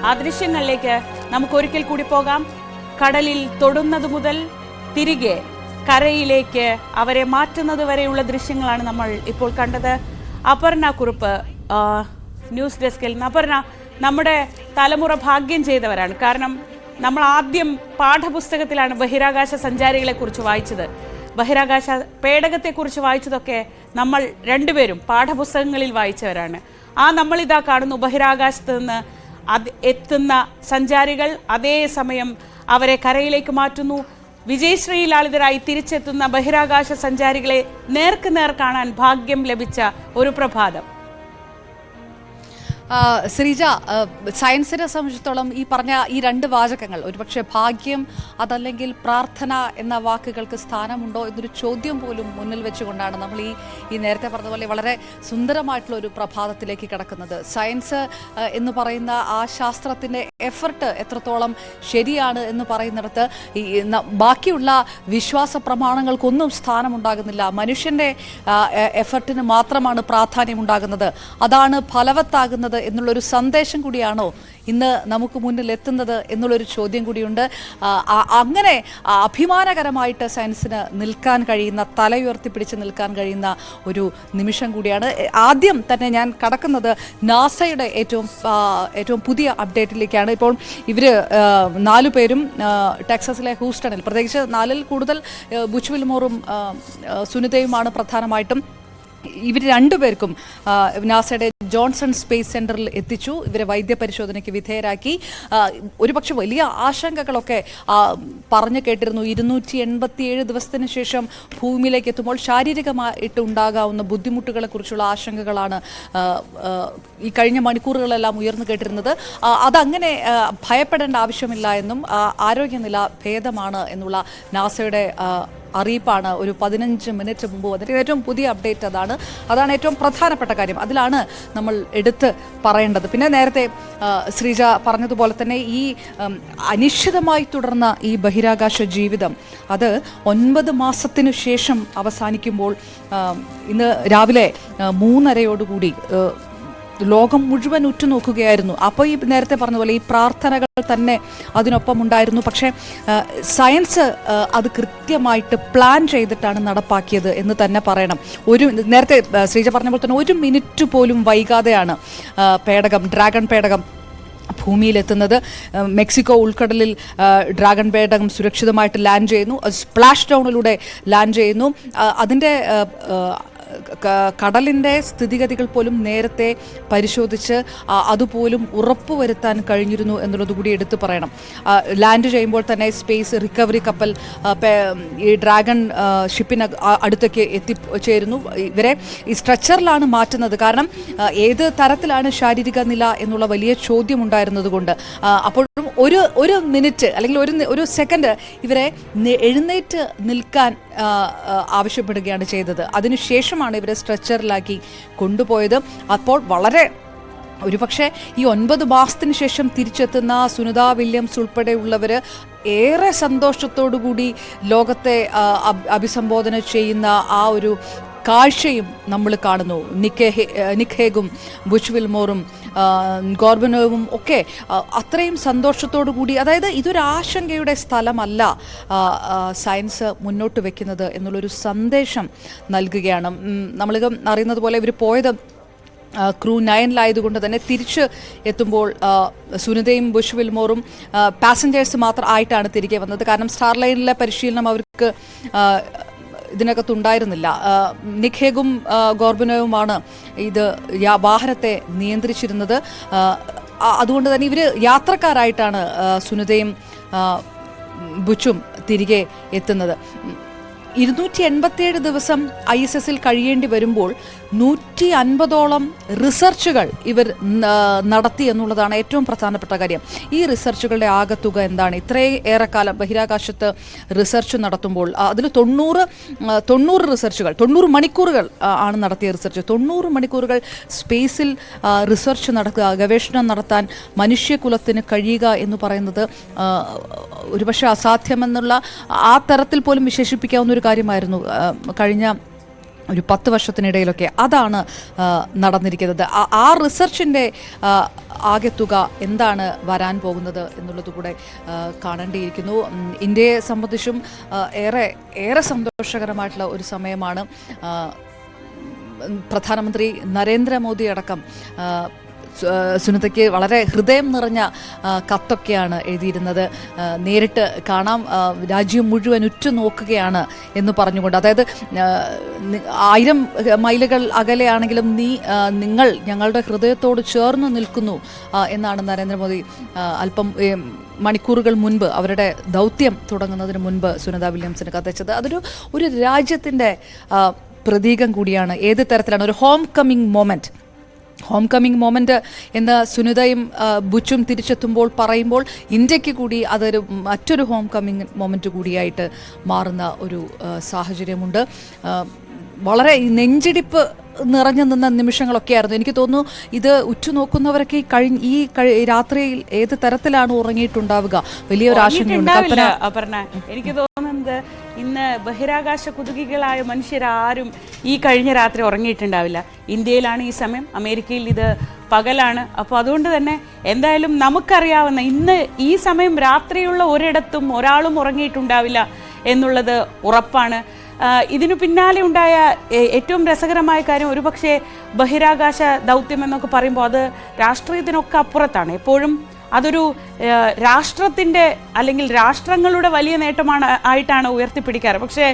ആ ദൃശ്യങ്ങളിലേക്ക് നമുക്ക് ഒരിക്കൽ കൂടി പോകാം. കടലിൽ തൊടുന്നത് മുതൽ തിരികെ കരയിലേക്ക് അവരെ മാറ്റുന്നത് വരെയുള്ള ദൃശ്യങ്ങളാണ് നമ്മൾ ഇപ്പോൾ കണ്ടത്. അപർണ കുറുപ്പ് ന്യൂസ് ഡെസ്കിൽ. അപർണ, നമ്മുടെ തലമുറ ഭാഗ്യം ചെയ്തവരാണ്. കാരണം നമ്മൾ ആദ്യം പാഠപുസ്തകത്തിലാണ് ബഹിരാകാശ സഞ്ചാരികളെ കുറിച്ച് വായിച്ചത്. ബഹിരാകാശ പേടകത്തെക്കുറിച്ച് വായിച്ചതൊക്കെ നമ്മൾ രണ്ടുപേരും പാഠപുസ്തകങ്ങളിൽ വായിച്ചവരാണ്. നമ്മളിതാ കാണുന്നു ബഹിരാകാശത്ത് നിന്ന് എത്തുന്ന സഞ്ചാരികൾ അതേസമയം അവരെ കരയിലേക്ക് മാറ്റുന്നു. വിജയശ്രീലാളിതരായി തിരിച്ചെത്തുന്ന ബഹിരാകാശ സഞ്ചാരികളെ നേർക്ക് നേർ കാണാൻ ഭാഗ്യം ലഭിച്ച ഒരു പ്രഭാതം. ശ്രീജ, സയൻസിനെ സംബന്ധിച്ചിടത്തോളം ഈ പറഞ്ഞ ഈ രണ്ട് വാചകങ്ങൾ, ഒരുപക്ഷെ ഭാഗ്യം അതല്ലെങ്കിൽ പ്രാർത്ഥന എന്ന വാക്കുകൾക്ക് സ്ഥാനമുണ്ടോ എന്നൊരു ചോദ്യം പോലും മുന്നിൽ വെച്ചുകൊണ്ടാണ് നമ്മൾ ഈ നേരത്തെ പറഞ്ഞ പോലെ വളരെ സുന്ദരമായിട്ടുള്ള ഒരു പ്രഭാതത്തിലേക്ക് കിടക്കുന്നത്. സയൻസ് എന്ന് പറയുന്ന ആ ശാസ്ത്രത്തിൻ്റെ എഫർട്ട് എത്രത്തോളം ശരിയാണ് എന്ന് പറയുന്നിടത്ത് ബാക്കിയുള്ള വിശ്വാസ പ്രമാണങ്ങൾക്കൊന്നും സ്ഥാനമുണ്ടാകുന്നില്ല. മനുഷ്യൻ്റെ എഫർട്ടിന് മാത്രമാണ് പ്രാധാന്യമുണ്ടാകുന്നത്. അതാണ് ഫലവത്താകുന്നത് എന്നുള്ളൊരു സന്ദേശം കൂടിയാണോ ഇന്ന് നമുക്ക് മുന്നിൽ എത്തുന്നത് എന്നുള്ളൊരു ചോദ്യം കൂടിയുണ്ട്. അങ്ങനെ അഭിമാനകരമായിട്ട് സയൻസിന് നിൽക്കാൻ കഴിയുന്ന, തലയുയർത്തിപ്പിടിച്ച് നിൽക്കാൻ കഴിയുന്ന ഒരു നിമിഷം കൂടിയാണ്. ആദ്യം തന്നെ ഞാൻ കടക്കുന്നത് നാസയുടെ ഏറ്റവും പുതിയ അപ്ഡേറ്റിലേക്കാണ്. ഇപ്പോൾ ഇവർ 4 പേരും ടെക്സസിലെ ഹൂസ്റ്റണിൽ, പ്രത്യേകിച്ച് 4-ൽ കൂടുതൽ ബുച്ച് വിൽമോറും സുനിതയുമാണ് പ്രധാനമായിട്ടും. ഇവർ രണ്ടുപേർക്കും നാസയുടെ ജോൺസൺ സ്പേസ് സെന്ററിൽ എത്തിച്ചു. ഇവരെ വൈദ്യപരിശോധനയ്ക്ക് വിധേയരാക്കി. ഒരുപക്ഷെ വലിയ ആശങ്കകളൊക്കെ പറഞ്ഞു കേട്ടിരുന്നു. 287 ദിവസത്തിന് ശേഷം ഭൂമിയിലേക്ക് എത്തുമ്പോൾ ശാരീരികമായിട്ട് ഉണ്ടാകാവുന്ന ബുദ്ധിമുട്ടുകളെക്കുറിച്ചുള്ള ആശങ്കകളാണ് ഈ കഴിഞ്ഞ മണിക്കൂറുകളെല്ലാം ഉയർന്നു കേട്ടിരുന്നത്. അതങ്ങനെ ഭയപ്പെടേണ്ട ആവശ്യമില്ല എന്നും ആരോഗ്യനില ഭേദമാണ് എന്നുള്ള നാസയുടെ അറിയിപ്പാണ് ഒരു 15 മിനിറ്റ് മുമ്പ് വന്നിട്ട്. ഏറ്റവും പുതിയ അപ്ഡേറ്റ് അതാണ് ഏറ്റവും പ്രധാനപ്പെട്ട കാര്യം. അതിലാണ് നമ്മൾ എടുത്ത് പറയേണ്ടത്. പിന്നെ നേരത്തെ ശ്രീജ പറഞ്ഞതുപോലെ തന്നെ ഈ അനിശ്ചിതമായി തുടർന്ന ഈ ബഹിരാകാശ ജീവിതം അത് 9 മാസത്തിനു ശേഷം അവസാനിക്കുമ്പോൾ ഇന്ന് രാവിലെ 3:30 ലോകം മുഴുവൻ ഉറ്റുനോക്കുകയായിരുന്നു. അപ്പോൾ ഈ നേരത്തെ പറഞ്ഞ പോലെ ഈ പ്രാർത്ഥനകൾ തന്നെ അതിനൊപ്പം ഉണ്ടായിരുന്നു. പക്ഷേ സയൻസ് അത് കൃത്യമായിട്ട് പ്ലാൻ ചെയ്തിട്ടാണ് നടപ്പാക്കിയത് എന്ന് തന്നെ പറയണം. നേരത്തെ ശ്രീജ പറഞ്ഞ പോലെ തന്നെ 1 മിനിറ്റ് പോലും വൈകാതെയാണ് ഡ്രാഗൺ പേടകം ഭൂമിയിലെത്തുന്നത്. മെക്സിക്കോ ഉൾക്കടലിൽ ഡ്രാഗൺ പേടകം സുരക്ഷിതമായിട്ട് ലാൻഡ് ചെയ്യുന്നു. സ്പ്ലാഷ് ഡൗണിലൂടെ ലാൻഡ് ചെയ്യുന്നു. അതിൻ്റെ കടലിൻ്റെ സ്ഥിതിഗതികൾ പോലും നേരത്തെ പരിശോധിച്ച് അതുപോലും ഉറപ്പുവരുത്താൻ കഴിഞ്ഞിരുന്നു എന്നുള്ളത് കൂടി എടുത്തു പറയണം. ലാൻഡ് ചെയ്യുമ്പോൾ തന്നെ സ്പേസ് റിക്കവറി കപ്പൽ ഈ ഡ്രാഗൺ ഷിപ്പിന് അടുത്തേക്ക് എത്തിച്ചേരുന്നു. ഇവരെ ഈ സ്ട്രെച്ചറിലാണ് മാറ്റുന്നത്. കാരണം ഏത് തരത്തിലാണ് ശാരീരിക നില എന്നുള്ള വലിയ ചോദ്യം ഉണ്ടായിരുന്നത് കൊണ്ട് അപ്പോഴും ഒരു മിനിറ്റ് അല്ലെങ്കിൽ ഒരു സെക്കൻഡ് ഇവരെ എഴുന്നേറ്റ് നിൽക്കാൻ ആവശ്യപ്പെടുകയാണ് ചെയ്തത്. അതിനുശേഷമാണ് ഇവരെ സ്ട്രെച്ചറിലാക്കി കൊണ്ടുപോയത്. അപ്പോൾ വളരെ ഒരുപക്ഷെ ഈ 9 മാസത്തിന് ശേഷം തിരിച്ചെത്തുന്ന സുനിത വില്യംസ് ഉൾപ്പെടെയുള്ളവർ ഏറെ സന്തോഷത്തോടുകൂടി ലോകത്തെ അഭിസംബോധന ചെയ്യുന്ന ആ ഒരു കാഴ്ചയും നമ്മൾ കാണുന്നു. നിക് ഹേഗും ബുച്ച് വിൽമോറും ഗോർബനോവും ഒക്കെ അത്രയും സന്തോഷത്തോടു കൂടി, അതായത് ഇതൊരു ആശങ്കയുടെ സ്ഥലമല്ല സയൻസ് മുന്നോട്ട് വെക്കുന്നത് എന്നുള്ളൊരു സന്ദേശം നൽകുകയാണ്. നമ്മളിത് അറിയുന്നത് പോലെ ഇവർ പോയത് ക്രൂ 9-ലായതുകൊണ്ട് തന്നെ തിരിച്ച് എത്തുമ്പോൾ സുനിതയും ബുച്ച് വിൽമോറും പാസഞ്ചേഴ്സ് മാത്രം ആയിട്ടാണ് തിരികെ വന്നത്. കാരണം സ്റ്റാർലൈനിലെ പരിശീലനം അവർക്ക് ഇതിനകത്തുണ്ടായിരുന്നില്ല. നിക് ഹേഗും ഗോർബനോവുമാണ് ഇത് വാഹനത്തെ നിയന്ത്രിച്ചിരുന്നത്. അതുകൊണ്ട് തന്നെ ഇവർ യാത്രക്കാരായിട്ടാണ് സുനിതയും ബുച്ചും തിരികെ എത്തുന്നത്. 287 ദിവസം ISS-ൽ കഴിയേണ്ടി വരുമ്പോൾ 150ഓളം റിസർച്ചുകൾ ഇവർ നടത്തി എന്നുള്ളതാണ് ഏറ്റവും പ്രധാനപ്പെട്ട കാര്യം. ഈ റിസർച്ചുകളുടെ ആകത്തുക എന്താണ്? ഇത്രയേറെ കാലം ബഹിരാകാശത്ത് റിസർച്ച് നടത്തുമ്പോൾ അതിൽ 90 റിസർച്ചുകൾ, 90 മണിക്കൂറുകൾ ആണ് നടത്തിയ റിസർച്ച്. 90 മണിക്കൂറുകൾ സ്പേസിൽ റിസർച്ച് നടത്തുക, ഗവേഷണം നടത്താൻ മനുഷ്യകുലത്തിന് കഴിയുക എന്ന് പറയുന്നത് ഒരുപക്ഷെ അസാധ്യമെന്നുള്ള ആ തരത്തിൽ പോലും വിശേഷിപ്പിക്കാവുന്ന ഒരു കാര്യമായിരുന്നു. കഴിഞ്ഞ ഒരു 10 വർഷത്തിനിടയിലൊക്കെ അതാണ് നടന്നിരിക്കുന്നത്. ആ റിസർച്ചിൻ്റെ ആകെത്തുക എന്താണ് വരാൻ പോകുന്നത് എന്നുള്ളത് കൂടെ കാണേണ്ടിയിരിക്കുന്നു. ഇന്ത്യയെ സംബന്ധിച്ചും ഏറെ സന്തോഷകരമായിട്ടുള്ള ഒരു സമയമാണ്. പ്രധാനമന്ത്രി നരേന്ദ്രമോദി അടക്കം സുനിതയ്ക്ക് വളരെ ഹൃദയം നിറഞ്ഞ കത്തൊക്കെയാണ് എഴുതിയിരുന്നത്. നേരിട്ട് കാണാം, രാജ്യം മുഴുവൻ ഉറ്റുനോക്കുകയാണ് എന്ന് പറഞ്ഞുകൊണ്ട്, അതായത് 1000 മൈലുകൾ അകലെയാണെങ്കിലും നിങ്ങൾ ഞങ്ങളുടെ ഹൃദയത്തോട് ചേർന്ന് നിൽക്കുന്നു എന്നാണ് നരേന്ദ്രമോദി അല്പം മണിക്കൂറുകൾ മുൻപ് അവരുടെ ദൗത്യം തുടങ്ങുന്നതിന് മുൻപ് സുനിത വില്യംസിന് കത്തയച്ചത്. ഒരു രാജ്യത്തിൻ്റെ പ്രതീകം കൂടിയാണ്. ഏത് തരത്തിലാണ് ഒരു ഹോം കമ്മിങ് മൊമെന്റ് എന്ന് സുനിതയും ബുച്ചും തിരിച്ചെത്തുമ്പോൾ പറയുമ്പോൾ ഇന്ത്യക്ക് കൂടി അതൊരു മറ്റൊരു ഹോം കമ്മിങ് മൊമെന്റ് കൂടിയായിട്ട് മാറുന്ന ഒരു സാഹചര്യമുണ്ട്. വളരെ നെഞ്ചിടിപ്പ് നിറഞ്ഞു നിന്ന നിമിഷങ്ങളൊക്കെ ആയിരുന്നു. എനിക്ക് തോന്നുന്നു ഇത് ഉറ്റുനോക്കുന്നവരൊക്കെ ഈ രാത്രിയിൽ ഏത് തരത്തിലാണ് ഉറങ്ങിയിട്ടുണ്ടാവുക, വലിയൊരു ആശങ്കയുണ്ട്. അപർണ, എനിക്ക് തോന്നുന്നത് ഇന്ന് ബഹിരാകാശ കുതുകികളായ മനുഷ്യരാരും ഈ കഴിഞ്ഞ രാത്രി ഉറങ്ങിയിട്ടുണ്ടാവില്ല. ഇന്ത്യയിലാണ് ഈ സമയം, അമേരിക്കയിൽ ഇത് പകലാണ്. അപ്പോൾ അതുകൊണ്ട് തന്നെ എന്തായാലും നമുക്കറിയാവുന്ന ഇന്ന് ഈ സമയം രാത്രിയുള്ള ഒരിടത്തും ഒരാളും ഉറങ്ങിയിട്ടുണ്ടാവില്ല എന്നുള്ളത് ഉറപ്പാണ്. ഇതിനു പിന്നാലെ ഉണ്ടായ ഏറ്റവും രസകരമായ കാര്യം, ഒരുപക്ഷെ ബഹിരാകാശ ദൗത്യം എന്നൊക്കെ പറയുമ്പോൾ അത് രാഷ്ട്രീയത്തിനൊക്കെ അപ്പുറത്താണ്. എപ്പോഴും അതൊരു രാഷ്ട്രത്തിൻ്റെ അല്ലെങ്കിൽ രാഷ്ട്രങ്ങളുടെ വലിയ ആയിട്ടാണ് ഉയർത്തിപ്പിടിക്കാറ്. പക്ഷേ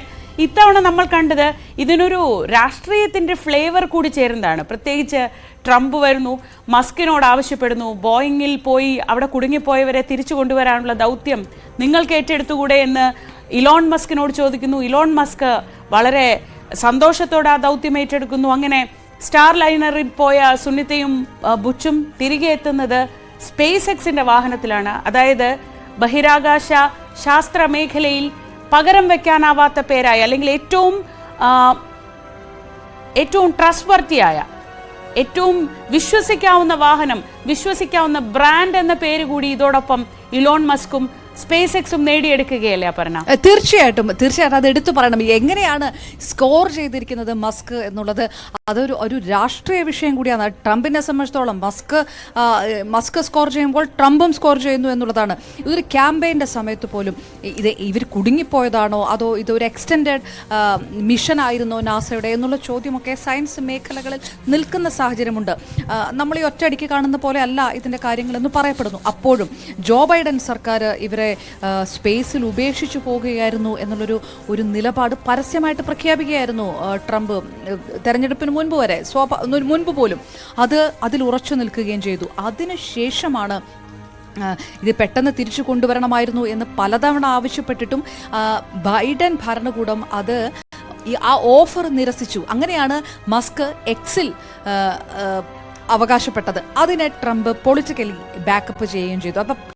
ഇത്തവണ നമ്മൾ കണ്ടത് ഇതിനൊരു രാഷ്ട്രീയത്തിൻ്റെ ഫ്ലേവർ കൂടി ചേരുന്നതാണ്. പ്രത്യേകിച്ച് ട്രംപ് വരുന്നു, മസ്കിനോട് ആവശ്യപ്പെടുന്നു, ബോയിങ്ങിൽ പോയി അവിടെ കുടുങ്ങിപ്പോയവരെ തിരിച്ചു കൊണ്ടുവരാനുള്ള ദൗത്യം നിങ്ങൾക്ക് ഏറ്റെടുത്തുകൂടെ എന്ന് ഇലോൺ മസ്കിനോട് ചോദിക്കുന്നു. ഇലോൺ മസ്ക് വളരെ സന്തോഷത്തോടെ ആ ദൗത്യം ഏറ്റെടുക്കുന്നു. അങ്ങനെ സ്റ്റാർ ലൈനറിൽ പോയ സുനിതയും ബുച്ചും തിരികെ എത്തുന്നത് സ്പേസ് എക്സിന്റെ വാഹനത്തിലാണ്. അതായത് ബഹിരാകാശ ശാസ്ത്ര മേഖലയിൽ പകരം വെക്കാനാവാത്ത പേരായ അല്ലെങ്കിൽ ഏറ്റവും ട്രസ്റ്റ്വർത്തിയായ, ഏറ്റവും വിശ്വസിക്കാവുന്ന വാഹനം, വിശ്വസിക്കാവുന്ന ബ്രാൻഡ് എന്ന പേര് കൂടി ഇതോടൊപ്പം ഇലോൺ മസ്കും സ്പേസ് എക്സും നേടിയെടുക്കുകയല്ലേ അപർണ? തീർച്ചയായിട്ടും അത് എടുത്തു പറയണം. എങ്ങനെയാണ് സ്കോർ ചെയ്തിരിക്കുന്നത് മസ്ക് എന്നുള്ളത് ഒരു രാഷ്ട്രീയ വിഷയം കൂടിയാണ്. ട്രംപിനെ സംബന്ധിച്ചിടത്തോളം മസ്ക് സ്കോർ ചെയ്യുമ്പോൾ ട്രംപും സ്കോർ ചെയ്യുന്നു എന്നുള്ളതാണ്. ഇതൊരു ക്യാമ്പയിൻ്റെ സമയത്ത് പോലും ഇവർ കുടുങ്ങിപ്പോയതാണോ അതോ ഇതൊരു എക്സ്റ്റെൻഡഡ് മിഷൻ ആയിരുന്നോ നാസയുടെ എന്നുള്ള ചോദ്യമൊക്കെ സയൻസ് മേഖലകളിൽ നിൽക്കുന്ന സാഹചര്യമുണ്ട്. നമ്മൾ ഈ ഒറ്റയടിക്ക് കാണുന്ന പോലെ അല്ല ഇതിൻ്റെ കാര്യങ്ങളെന്ന് പറയപ്പെടുന്നു. അപ്പോഴും ജോ ബൈഡൻ സർക്കാർ ഇവരെ സ്പേസിൽ ഉപേക്ഷിച്ചു പോകുകയായിരുന്നു എന്നുള്ളൊരു നിലപാട് പരസ്യമായിട്ട് പ്രഖ്യാപിക്കുകയായിരുന്നു ട്രംപ്. തെരഞ്ഞെടുപ്പിന് മുൻപ് പോലും അതിൽ ഉറച്ചു നിൽക്കുകയും ചെയ്തു. അതിനുശേഷമാണ് ഇത് പെട്ടെന്ന് തിരിച്ചു കൊണ്ടുവരണമായിരുന്നു എന്ന് പലതവണ ആവശ്യപ്പെട്ടിട്ടും ബൈഡൻ ഭരണകൂടം ആ ഓഫർ നിരസിച്ചു. അങ്ങനെയാണ് മസ്ക് എക്സിൽ അവകാശപ്പെട്ടത്. അതിനെ ട്രംപ് പൊളിറ്റിക്കലി ബാക്കപ്പ് ചെയ്യുകയും ചെയ്തു. അപ്പം